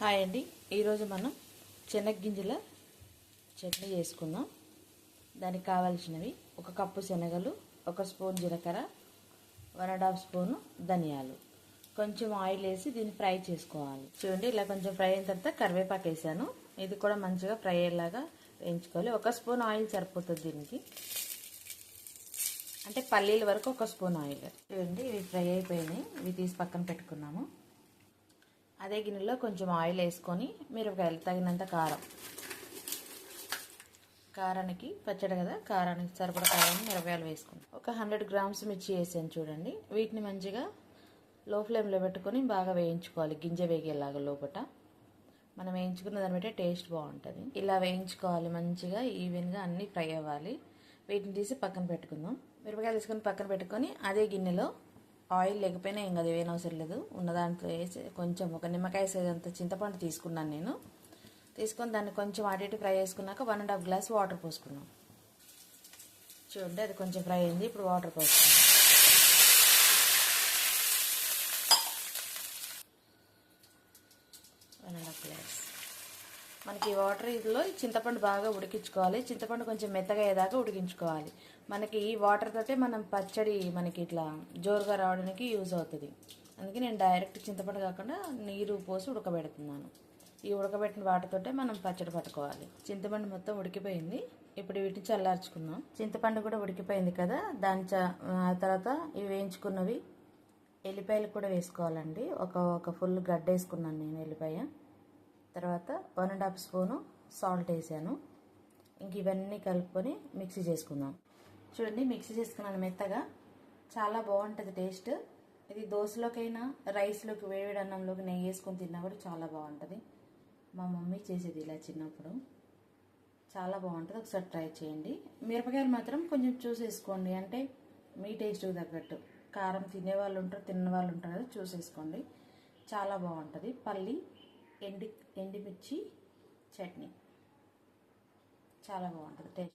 Hi అండి, ఈరోజు మనం శనగగింజల చట్నీ చేసుకుందాం. దానికి కావాల్సినవి ఒక కప్పు శనగలు, ఒక స్పూన్ జీలకర్ర, 1.5 స్పూను ధనియాలు, కొంచెం ఆయిల్ వేసి దీన్ని ఫ్రై చేసుకోవాలి. చూడండి, ఇలా కొంచెం ఫ్రై అయిన తర్వాత కరివేపాకు వేసాను. ఇది కూడా మంచిగా ఫ్రై అయ్యేలాగా వేయించుకోవాలి. 1 స్పూన్ ఆయిల్ సరిపోతుంది దీనికి, అంటే పల్లీల వరకు 1 స్పూన్ ఆయిల్. చూడండి, ఇవి ఫ్రై అయిపోయినాయి. ఇవి తీసి పక్కన పెట్టుకున్నాము. అదే గిన్నెలో కొంచెం ఆయిల్ వేసుకొని మిరపకాయలు తగినంత కారానికి పచ్చడి కదా, కారానికి సరిపడా కారం మిరపకాయలు వేసుకుంటాం. ఒక 100 గ్రామ్స్ మిర్చి వేసాను. చూడండి, వీటిని మంచిగా లో ఫ్లేమ్లో పెట్టుకొని బాగా వేయించుకోవాలి. గింజ వేగేలాగా లోపల మనం వేయించుకున్న దాన్ని బట్టి టేస్ట్ బాగుంటుంది. ఇలా వేయించుకోవాలి, మంచిగా ఈవెన్గా అన్నీ ఫ్రై అవ్వాలి. వీటిని తీసి పక్కన పెట్టుకుందాం. మిరపకాయలు తీసుకొని పక్కన పెట్టుకొని అదే గిన్నెలో ఆయిల్ లేకపోయినా ఏం కాదు, ఏమవసరం లేదు, ఉన్న దాంట్లో వేసి కొంచెం ఒక నిమ్మకాయ సైజ్ అంత చింతపండు తీసుకున్నాను నేను. తీసుకొని దాన్ని కొంచెం అటు ఇటు ఫ్రై చేసుకున్నాక 1.5 గ్లాస్ వాటర్ పోసుకున్నాం. చూడండి, అది కొంచెం ఫ్రై అయింది. ఇప్పుడు వాటర్ పోసుకున్నాం. మనకి వాటర్ ఇదిలో చింతపండు బాగా ఉడికించుకోవాలి. చింతపండు కొంచెం మెత్తగా అయ్యేదాకా ఉడికించుకోవాలి. మనకి ఈ వాటర్ తోటే మనం పచ్చడి మనకి ఇట్లా జోరుగా రావడానికి యూజ్ అవుతుంది. అందుకే నేను డైరెక్ట్ చింతపండు కాకుండా నీరు పోసి ఉడకబెడుతున్నాను. ఈ ఉడకబెట్టిన వాటర్తోటే మనం పచ్చడి పట్టుకోవాలి. చింతపండు మొత్తం ఉడికిపోయింది. ఇప్పుడు వీటిని చల్లార్చుకుందాం. చింతపండు కూడా ఉడికిపోయింది కదా, దాని తర్వాత ఇవి వేయించుకున్నవి ఎల్లిపాయలు కూడా వేసుకోవాలండి. ఒక ఫుల్ గడ్డ వేసుకున్నాను నేను ఎల్లిపాయ. తర్వాత 1.5 స్పూను సాల్ట్ వేసాను. ఇంక ఇవన్నీ కలుపుకొని మిక్సీ చేసుకుందాం. చూడండి, మిక్సీ చేసుకున్నాను మెత్తగా. చాలా బాగుంటుంది టేస్ట్. ఇది దోశలోకైనా రైస్లోకి వేడి అన్నంలోకి నెయ్యి వేసుకొని తిన్నా కూడా చాలా బాగుంటుంది. మా మమ్మీ చేసేది ఇలా చిన్నప్పుడు, చాలా బాగుంటుంది. ఒకసారి ట్రై చేయండి. మిరపకాయలు మాత్రం కొంచెం చూసేసుకోండి, అంటే మీ టేస్ట్కి తగ్గట్టు. కారం తినేవాళ్ళు ఉంటారు, తిన్నవాళ్ళు ఉంటారు కదా, చూసేసుకోండి. చాలా బాగుంటుంది. ఎండిమిర్చి చట్నీ చాలా బాగుంటుంది టేస్ట్.